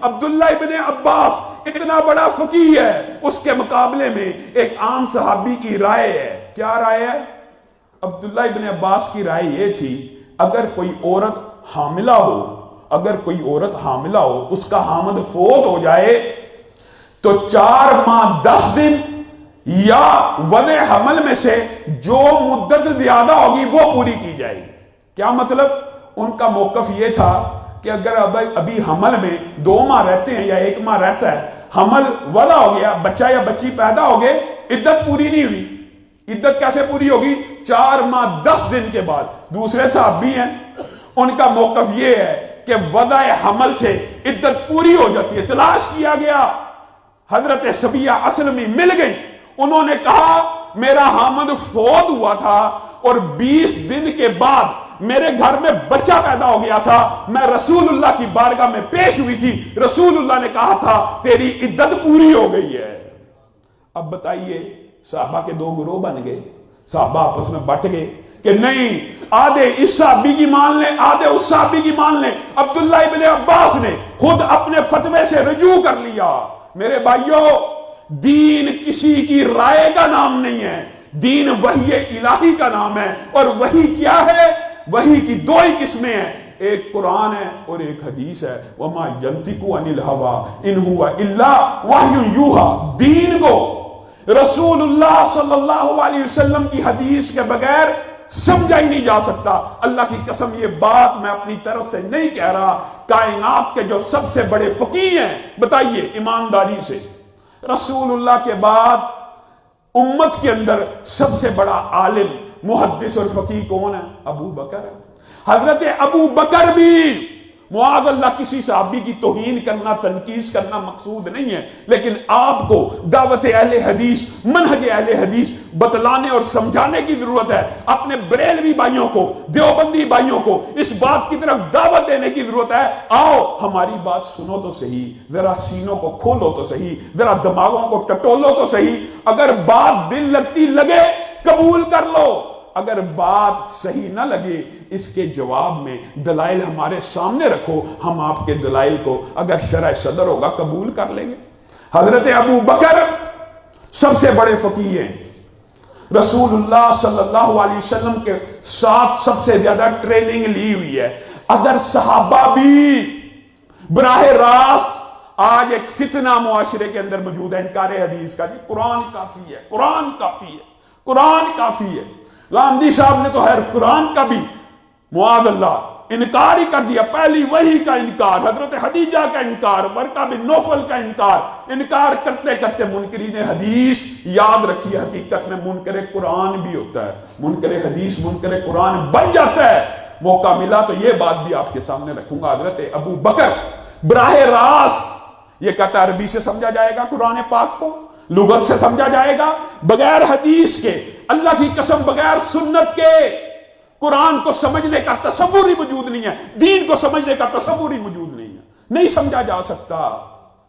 عبداللہ ابن عباس اتنا بڑا فقیہ ہے، اس کے مقابلے میں ایک عام صحابی کی رائے ہے. کیا رائے ہے؟ عبداللہ ابن عباس کی رائے یہ تھی، اگر کوئی عورت حاملہ ہو، اس کا حامد فوت ہو جائے تو 4 ماہ 10 دن یا وضع حمل میں سے جو مدت زیادہ ہوگی وہ پوری کی جائے گی. کیا مطلب؟ ان کا موقف یہ تھا کہ اگر ابھی حمل میں 2 ماہ رہتے ہیں یا 1 ماہ رہتا ہے، حمل وضع ہو گیا، بچہ یا بچی پیدا ہو گئے، عدت پوری نہیں ہوئی. عدت کیسے پوری ہوگی؟ 4 ماہ 10 دن کے بعد. دوسرے صحابی ہیں، ان کا موقف یہ ہے کہ وضع حمل سے عدت پوری ہو جاتی ہے. تلاش کیا گیا، حضرت صبیہ اسلمی مل گئی. انہوں نے کہا میرا حامد فوت ہوا تھا اور 20 دن کے بعد میرے گھر میں بچہ پیدا ہو گیا تھا، میں رسول اللہ کی بارگاہ میں پیش ہوئی تھی، رسول اللہ نے کہا تھا تیری عدت پوری ہو گئی ہے. اب بتائیے، صحابہ کے 2 گروہ بن گئے. صحابہ آپس میں بٹ گئے کہ نہیں، آدھے اس صحابی کی مان لیں، آدھے اس صحابی کی مان لیں. عبداللہ ابن عباس نے خود اپنے فتوے سے رجوع کر لیا. میرے بھائیوں، دین کسی کی رائے کا نام نہیں ہے، دین وحی الہی کا نام ہے. اور وحی کیا ہے؟ وحی کی 2 ہی قسمیں ہیں، ایک قرآن ہے اور ایک حدیث ہے. وَمَا يَنْطِقُ عَنِ الْهَوَىٰ إِنْ هُوَ إِلَّا وَحْيٌ يُوحَىٰ. دین کو رسول اللہ صلی اللہ علیہ وسلم کی حدیث کے بغیر سمجھا ہی نہیں جا سکتا. اللہ کی قسم یہ بات میں اپنی طرف سے نہیں کہہ رہا، کائنات کے جو سب سے بڑے فقیہ ہیں، بتائیے ایمانداری سے، رسول اللہ کے بعد امت کے اندر سب سے بڑا عالم، محدث اور فقیہ کون ہے؟ ابو بکر ہے. حضرت ابو بکر بھی، معاذ اللہ کسی صحابی کی توہین کرنا، تنقیص کرنا مقصود نہیں ہے، لیکن آپ کو دعوت اہل حدیث، منہج اہل حدیث بتلانے اور سمجھانے کی ضرورت ہے. اپنے بریلوی بھائیوں کو، دیوبندی بھائیوں کو اس بات کی طرف دعوت دینے کی ضرورت ہے. آؤ ہماری بات سنو تو صحیح، ذرا سینوں کو کھولو تو صحیح، ذرا دماغوں کو ٹٹولو تو صحیح. اگر بات دل لگتی لگے قبول کر لو، اگر بات صحیح نہ لگے اس کے جواب میں دلائل ہمارے سامنے رکھو، ہم آپ کے دلائل کو اگر شرح صدر ہوگا قبول کر لیں گے. حضرت ابو بکر سب سے بڑے فقیہ ہیں، رسول اللہ صلی اللہ علیہ وسلم کے ساتھ سب سے زیادہ ٹریننگ لی ہوئی ہے. اگر صحابہ بھی براہ راست، آج ایک فتنہ معاشرے کے اندر موجود ہے انکار حدیث کا، جی قرآن کافی ہے، قرآن کافی ہے، قرآن کافی ہے. لامدی صاحب نے تو خیر قرآن کا بھی معاذ اللہ انکار ہی کر دیا. پہلی وحی کا انکار، حضرت خدیجہ کا انکار، ورقہ بن نوفل کا انکار کرتے کرتے منکرین حدیث، یاد رکھیے حقیقت میں منکر قرآن بھی ہوتا ہے، منکر حدیث منکر قرآن بن جاتا ہے. موقع ملا تو یہ بات بھی آپ کے سامنے رکھوں گا. حضرت ابو بکر براہ راست یہ کہتا ہے عربی سے سمجھا جائے گا قرآن پاک کو، لغت سے سمجھا جائے گا، بغیر حدیث کے، اللہ کی قسم بغیر سنت کے قرآن کو سمجھنے کا تصور ہی موجود نہیں ہے، دین کو سمجھنے کا تصور ہی موجود نہیں ہے، نہیں سمجھا جا سکتا.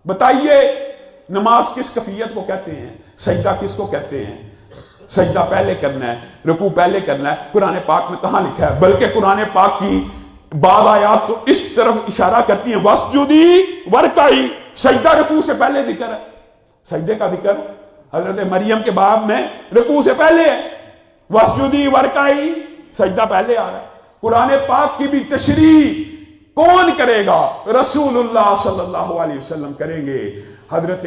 بتائیے نماز کس کیفیت کو کہتے ہیں؟ سجدہ کس کو کہتے ہیں؟ سجدہ پہلے کرنا ہے، رکوع پہلے کرنا ہے. قرآن پاک میں کہاں لکھا ہے؟ بلکہ قرآن پاک کی بعض آیات تو اس طرف اشارہ کرتی ہیں وَاسْجُدِي وَارْكَعِي، سجدہ رکوع سے پہلے ذکر ہے. سجدے کا ذکر حضرت مریم کے باب میں رکوع سے پہلے ہے، وَاسْجُدِي وَارْكَعِي سجدہ پہلے آ رہا ہے. قرآن پاک کی بھی تشریح کون کرے گا؟ رسول اللہ صلی اللہ علیہ وسلم کریں گے. حضرت